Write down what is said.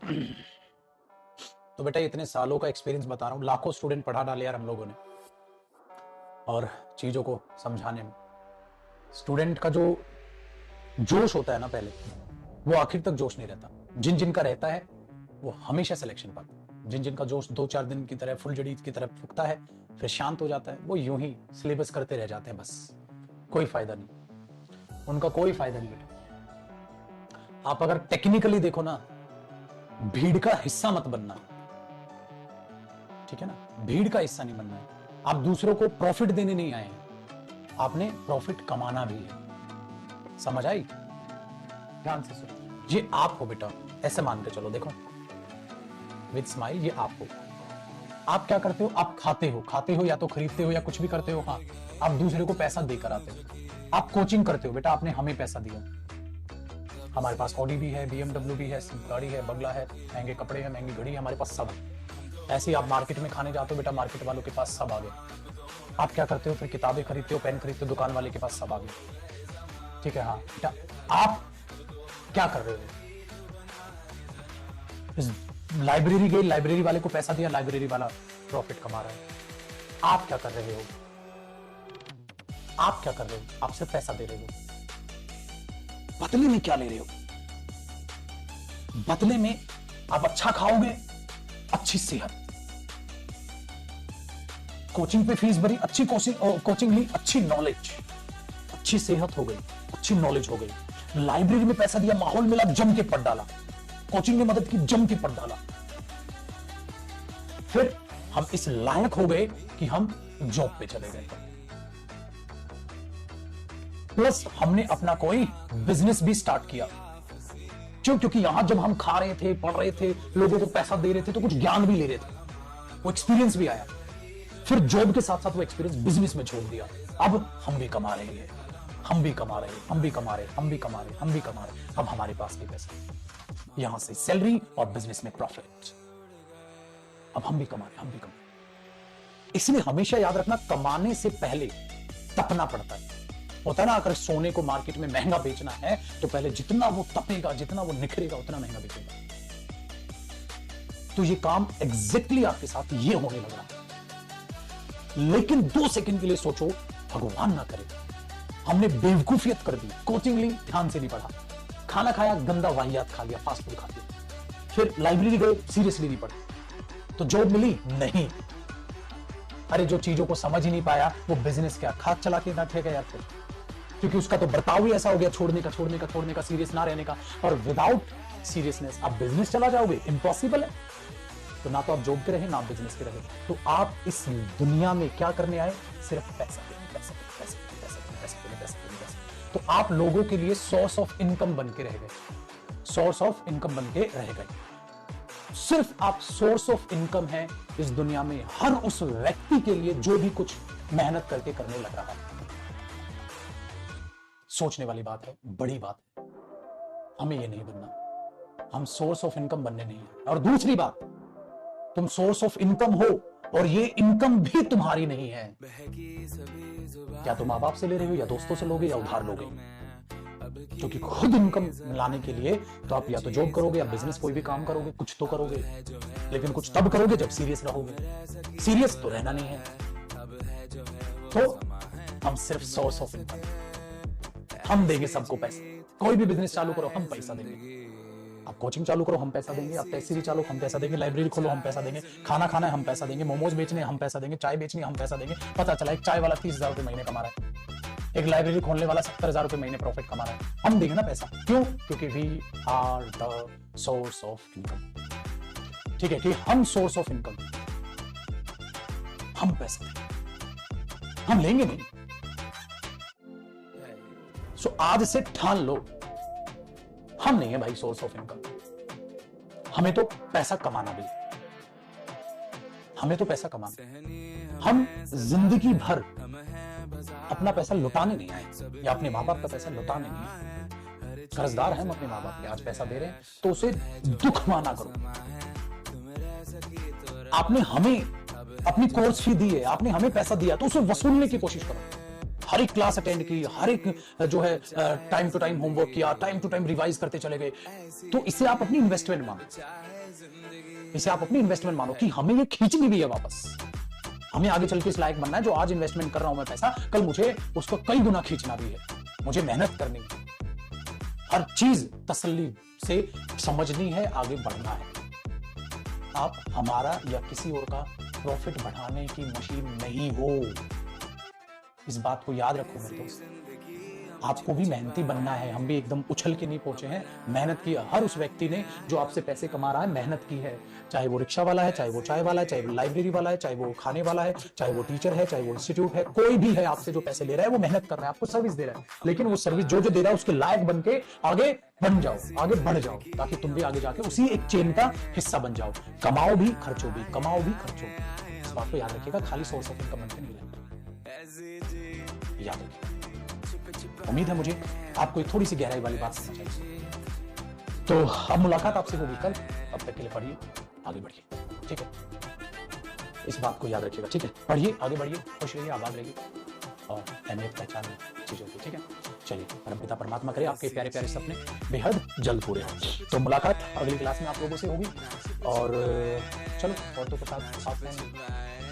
तो बेटा इतने सालों का एक्सपीरियंस बता रहा हूँ, लाखों स्टूडेंट पढ़ा डाले यार हम लोगों ने, और चीजों को समझाने में स्टूडेंट का जो जोश होता है ना, पहले वो आखिर तक जोश नहीं रहता। जिन जिनका रहता है वो हमेशा सिलेक्शन पाता है। जिन जिनका जोश 2-4 दिन की तरह फुलझड़ी की तरह फूकता है, फिर शांत हो जाता है, वो यूं ही सिलेबस करते रह जाते हैं, बस कोई फायदा नहीं, उनका कोई फायदा नहीं बेटा। आप अगर टेक्निकली देखो ना, भीड़ का हिस्सा मत बनना, ठीक है ना, भीड़ का हिस्सा नहीं बनना है। आप दूसरों को प्रॉफिट देने नहीं आए हैं, आपने प्रॉफिट कमाना भी है। समझ आई? ध्यान से सुनो, ये आप हो बेटा, ऐसे मान के चलो, देखो विद स्माइल, ये आप हो। आप क्या करते हो? आप खाते हो या तो खरीदते हो या कुछ भी करते हो। हाँ, आप दूसरे को पैसा देकर आते हो। आप कोचिंग करते हो बेटा, आपने हमें पैसा दिया। हमारे पास ऑडी भी है, BMW भी है, गाड़ी है, बंगला है, महंगे कपड़े हैं, महंगी घड़ी है, हमारे पास सब है। ऐसे ही आप मार्केट में खाने जाते हो बेटा, मार्केट वालों के पास सब आ गए। आप क्या करते हो? फिर किताबें खरीदते हो, पेन खरीदते हो, दुकान वाले के पास सब आ गए। ठीक है, हाँ बेटा, आप क्या कर रहे हो? लाइब्रेरी गई, लाइब्रेरी वाले को पैसा दिया, लाइब्रेरी वाला प्रॉफिट कमा रहा है। आप क्या कर रहे हो? आप क्या कर रहे हो? आप सिर्फ पैसा दे रहे हो। बदले में क्या ले रहे हो? बदले में आप अच्छा खाओगे, अच्छी सेहत, कोचिंग पे फीस भरी, अच्छी कोचिंग ली, अच्छी नॉलेज, अच्छी सेहत हो गई, अच्छी नॉलेज हो गई। लाइब्रेरी में पैसा दिया, माहौल मिला, जम के पढ़ डाला, कोचिंग ने मदद की, जम के पढ़ डाला। फिर हम इस लायक हो गए कि हम जॉब पे चले गए, प्लस हमने अपना कोई बिजनेस भी स्टार्ट किया। क्यों? क्योंकि यहां जब हम खा रहे थे, पढ़ रहे थे, लोगों को पैसा दे रहे थे, तो कुछ ज्ञान भी ले रहे थे, वो एक्सपीरियंस भी आया। फिर जॉब के साथ साथ वो एक्सपीरियंस बिजनेस में छोड़ दिया। अब हम भी कमा रहे हैं, हम भी कमा रहे हैं, हम भी कमा रहे हैं, हम भी कमा रहे हैं, हम भी कमा रहे हैं। अब हमारे पास भी पैसा, यहां से सैलरी और बिजनेस में प्रॉफिट। अब हम भी कमा रहे हैं, हम भी कमा रहे हैं। इसलिए हमेशा याद रखना, कमाने से पहले तपना पड़ता है। होता है ना, अगर सोने को मार्केट में महंगा बेचना है तो पहले जितना वो तपेगा, जितना वो निखरेगा, उतना महंगा बेचेगा। तो ये काम एग्जैक्टली आपके साथ ये होने लग रहा है। लेकिन 2 सेकंड के लिए सोचो, भगवान ना करे हमने बेवकूफियत कर दी, कोचिंग ली, ध्यान से नहीं पढ़ा, खाना खाया, गंदा वाहियात खा लिया, फास्ट फूड खा लिया, फिर लाइब्रेरी गए, सीरियसली नहीं पढ़े, तो जॉब मिली नहीं। अरे जो चीजों को समझ ही नहीं पाया, वो बिजनेस क्या खाक चला के बैठेगा यार फिर, क्योंकि उसका तो बर्ताव ही ऐसा हो गया, छोड़ने का, सीरियस ना रहने का। और विदाउट सीरियसनेस आप बिजनेस चला जाओगे, इम्पॉसिबल है। तो ना तो आप जॉब पे रहे, ना आप बिजनेस पे रहे। तो आप इस दुनिया में क्या करने आए? सिर्फ पैसा देने, पैसा देने, पैसा देने, पैसा देने, पैसा देने, पैसा देने, पैसा देने। तो आप लोगों के लिए सोर्स ऑफ इनकम बन के रह गए, सोर्स ऑफ इनकम बन के रह गए। सिर्फ आप सोर्स ऑफ इनकम है इस दुनिया में हर उस व्यक्ति के लिए जो भी कुछ मेहनत करके करने लग रहा है। सोचने वाली बात है, बड़ी बात है। हमें ये नहीं बनना, हम सोर्स ऑफ इनकम बनने नहीं है। और दूसरी बात, तुम सोर्स ऑफ इनकम हो और ये इनकम भी तुम्हारी नहीं है। क्या तुम मां बाप से ले रहे हो, या दोस्तों से लोगे, या उधार लोगे? क्योंकि खुद इनकम लाने के लिए तो आप या तो जॉब करोगे या बिजनेस, कोई भी काम करोगे, कुछ तो करोगे, लेकिन कुछ तब करोगे जब सीरियस रहोगे। सीरियस तो रहना नहीं है। तो हम सिर्फ सोर्स ऑफ इनकम, हम देंगे सबको पैसा। कोई भी बिजनेस चालू करो, हम पैसा देंगे। आप कोचिंग चालू करो, हम पैसा देंगे। आप टैक्सी चालू, हम पैसा देंगे। लाइब्रेरी खोलो, हम पैसा देंगे। खाना खाना है, हम पैसा देंगे। मोमोज बेचने, हम पैसा देंगे। चाय बेचनी, हम पैसा देंगे। पता चला एक चाय वाला 30,000 रुपए महीने कमा रहा है, एक लाइब्रेरी खोलने वाला 70,000 रुपए महीने प्रॉफिट कमा रहा है। हम देंगे ना पैसा। क्यों? क्योंकि we are the source of income. ठीक है कि हम सोर्स ऑफ इनकम, हम पैसा देंगे, हम लेंगे नहीं। सो आज से ठान लो, हम नहीं है भाई सोर्स ऑफ इनकम। हमें तो पैसा कमाना भी, हमें तो पैसा कमाना। हम जिंदगी भर अपना पैसा लुटाने नहीं आए, या अपने माँ बाप का पैसा लुटाने नहीं आए। कर्जदार हैं हम अपने माँ बाप के, आज पैसा दे रहे हैं तो उसे दुख माना करो। आपने हमें अपनी कोर्स फी दी है, आपने हमें पैसा दिया, तो उसे वसूलने की कोशिश करो। हर एक क्लास अटेंड की, हर एक जो है टाइम टू टाइम होमवर्क किया, टाइम टू टाइम रिवाइज करते चले गए, तो इसे आप अपनी इन्वेस्टमेंट मानो, इसे आप अपनी इन्वेस्टमेंट मानो कि हमें ये खींचनी भी है वापस। हमें आगे चल के इस लायक बनना है, जो आज इन्वेस्टमेंट कर रहा हूं मैं पैसा, कल मुझे उसको कई गुना खींचना भी है, मुझे मेहनत करनी है, हर चीज तसल्ली से समझनी है, आगे बढ़ना है। आप हमारा या किसी और का प्रॉफिट बढ़ाने की मशीन नहीं हो, इस बात को याद रखो मेरे दोस्त। आपको भी मेहनती बनना है, हम भी एकदम उछल के नहीं पहुंचे हैं, मेहनत की। हर उस व्यक्ति ने जो आपसे पैसे कमा रहा है मेहनत की है, चाहे वो रिक्शा वाला है, चाहे वो चाय वाला है, चाहे वो लाइब्रेरी वाला है, चाहे वो खाने वाला है, चाहे वो टीचर है, चाहे वो इंस्टीट्यूट है, कोई भी है आपसे जो पैसे ले रहा है वो मेहनत कर रहा है, आपको सर्विस दे रहा है, लेकिन वो सर्विस जो दे रहा है उसके लायक बन के आगे बन जाओ, आगे बढ़ जाओ, ताकि तुम भी आगे जाके उसी एक चेन का हिस्सा बन जाओ। कमाओ भी, खर्चो भी, कमाओ भी, खर्चो भी। इस बात को याद रखिएगा, खाली सोर्स ऑफ इनकम नहीं है, याद रखिए। उम्मीद है मुझे आपको एक थोड़ी सी गहराई वाली बात समझ आई। तो अब मुलाकात आपसे होगी कल, अब तक के लिए पढ़िए, आगे बढ़िए, ठीक है? इस बात को याद रखिएगा, ठीक है? पढ़िए, आगे बढ़िए, खुश रहिए, आबाद रहिए और अहमियत पहचान चीजों की, ठीक है? चलिए, परमपिता परमात्मा करे आपके प्यारे प्यारे सपने बेहद जल्द पूरे हों। तो मुलाकात अगली क्लास में आप लोगों से होगी, और चलो औरतों के साथ